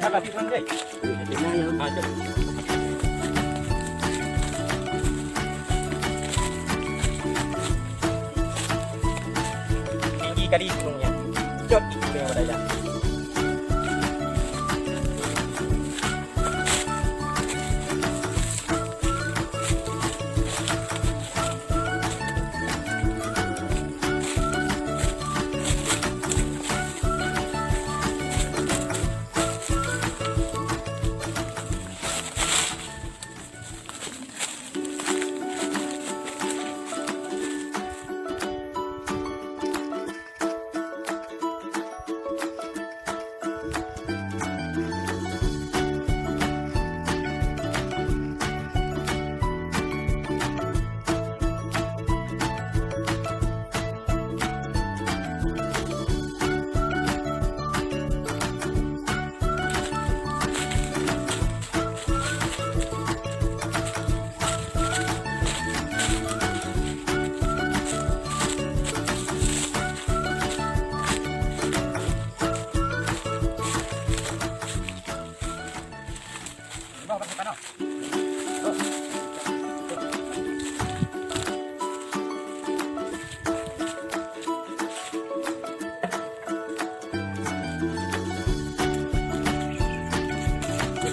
Apa sih Bang? Ayo. Tinggi kali gunungnya. Jod itu yang berada.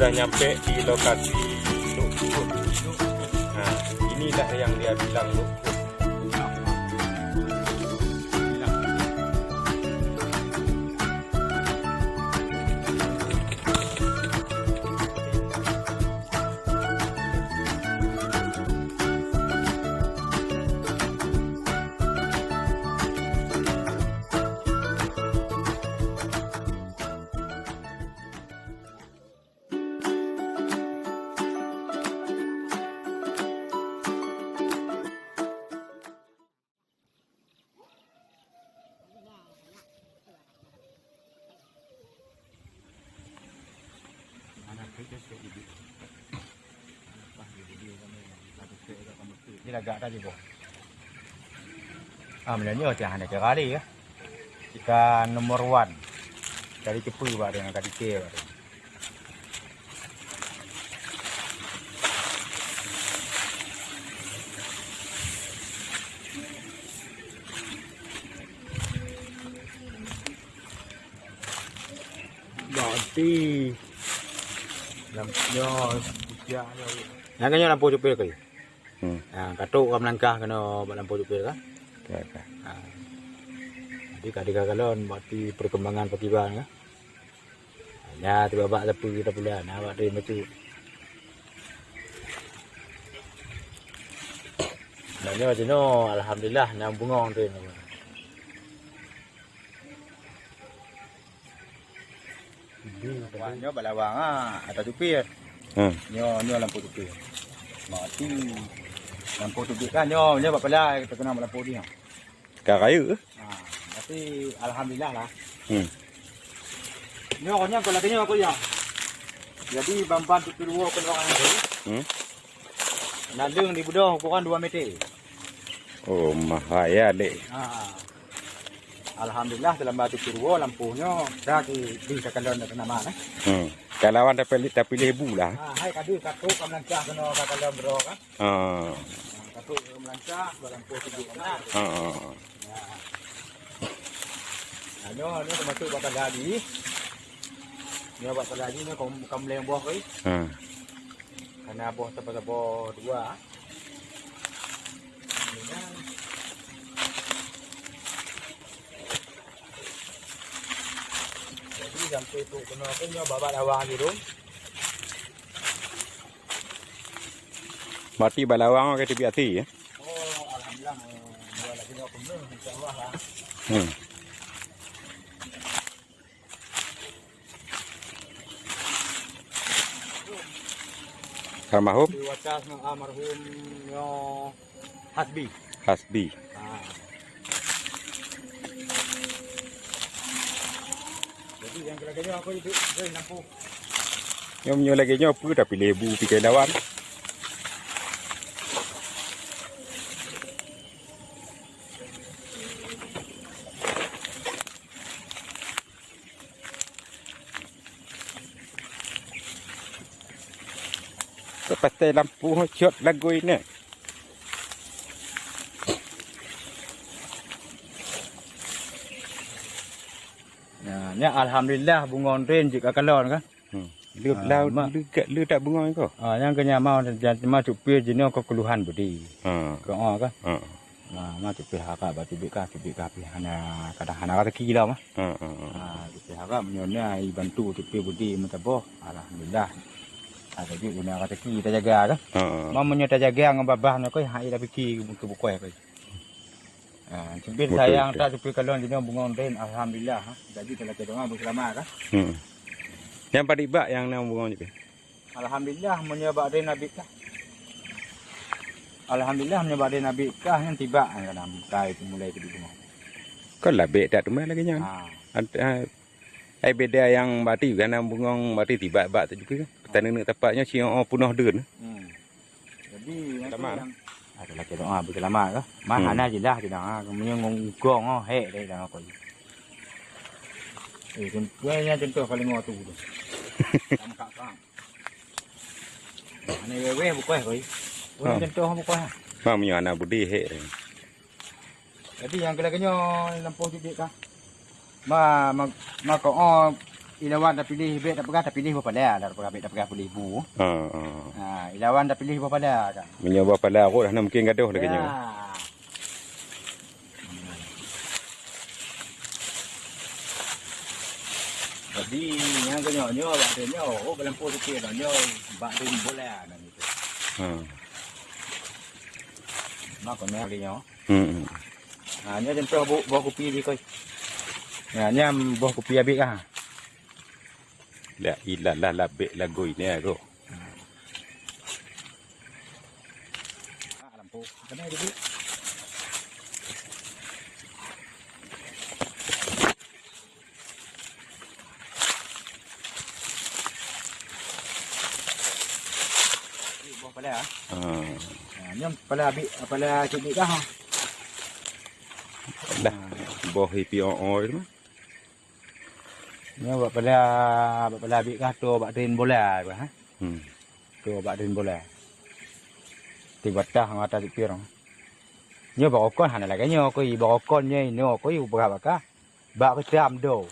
Sudah nyampe di lokasi Lukut. Nah, inilah yang dia bilang Lukut. Ini agak tadi boh. Menanya macam mana kali ya? Ikan nomor 1 dari Kepu pak dengan KDK pak. Berarti lampnya usianya. Yang kena lampu jupir ke? Katuk orang Melangkah kena buat lampu jupir kan? Jadi kadang kalon berarti perkembangan perkibang ya. Ya tiba bak tepi kita pula nak buat dia macam. Nanya macam no, alhamdulillah nak bungong tu. Nyo balawang atas jupir. Nyo lampu jupir. Mati lampu tu kan nyo buat pala kita kena lampu dia. Kak kayu ke? Tapi alhamdulillah lah. Nyo kalau lagi nyo aku ya. Jadi bamban tu dua kan orang itu. Nalung di budah ukuran 2 meter. Oh, mahaya dek. Alhamdulillah dalam batu purwo lampunya dah di sekalon kena mana. Kalau anda pilih ibu lah. Hai kadu katuk melancah kena sekalon bro kan. Katuk melancah lampu tujuh kena. Nyo termasuk bakal lagi. Nyo bakal lagi ni kaum leng buah kai. Karena buah tebal-tebal 2. Sampai tu kena apa nyo babat awang gitu. Mati balawang ke tepi hati ya. Oh, alhamdulillah dua lagi nyo penuh insyaallah lah. Almarhum? Diwacas ng almarhum nyo Hasbi. Hasbi. Yang lagi aku itu nampu. Yang lagi apa tapi lebu pikai lawan. Pasal lampu hot lagu ini. Ni alhamdulillah bunga ren juga kalon kan. Lu lu tak bunga kau. Yang kena mau masuk pi jenis kau keluhan budi. Kau kan. Masuk pi hakak batu bika pi hana kadang hana kata kira mah. Pi hakak menyonya bantu tu pi budi mentaboh alhamdulillah. Ada juga guna kata kita jaga kan. Mamanya tak jaga dengan babah nak kau hai dah fikir ke buku kau. Sebab sayang tak sepi kalau jenis bunga ren alhamdulillah. Jadi kalau kita doa berselamat kan. Yang padik bak yang nama bunga ni. Alhamdulillah menyebab ren nabi kah. Alhamdulillah menyebab ren nabi kah yang tiba dalam kai itu mulai tu bunga. Kau lah bek tak tu mai lagi nyan. Ai beda yang bati kan bunga bati tiba bak tu juga. Petani nak tepatnya siang punah deun. Jadi yang adalah kita doa berselamat kan. Mana jelas kita kemudian ngong hek dai dah apa. Contoh paling tu tu. Sama kak. Ni wewe bukan koi. Contoh bukan. Mamnya anak budi hek. Jadi yang kelakanya lampu jadi kah. Ma kau ilawan dah pilih bet dah pegang dah pilih berapa dah bet dah pegang pilih bu. Ilawan dah pilih berapa dah kan. Punya berapa dah aku dah mungkin gaduh lagi nya. Jadi yang kenyo bak denyo lampu sikit dah nyo bak den boleh dah gitu. Mak kau ni nyo. Nya contoh buah kopi di koi. Nya buah kopi habis ah. La ilah la bek lagu ini aku. Lampu. Kena jadi. Buah pala. Nyam pala habis pala cedek kah. Dah. Buah hipi tu mah. Ni buat pada habis kah tu buat rin bola apa ha? Tu buat rin bola. Tiba dah ngata dipirang. Ni buat okon hana lagi ni ko i buat okon ni no ko i berapa kah? Buat ke jam do.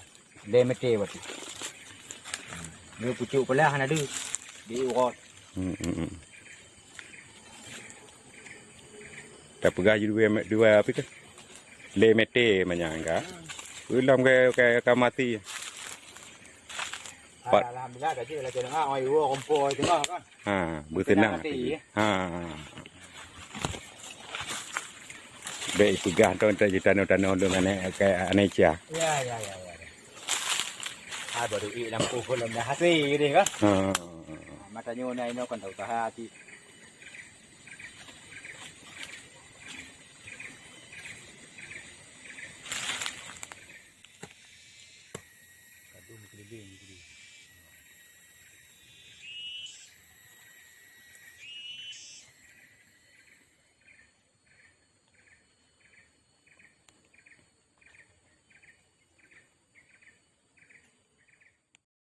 Le mete buat. Ni pucuk pula hana du. Di urut. Tak pegang dua apa ke? Le mete manyangka. Ulam ke mati. Alhamdulillah dah je lah tengah oi wo kompor tengah kan. Bertenang. Baik tiga tahun tanah dengan aneh cia. Ya. Baru lampu pun dah hati dia kan. Matanya ni no kan tahu hati.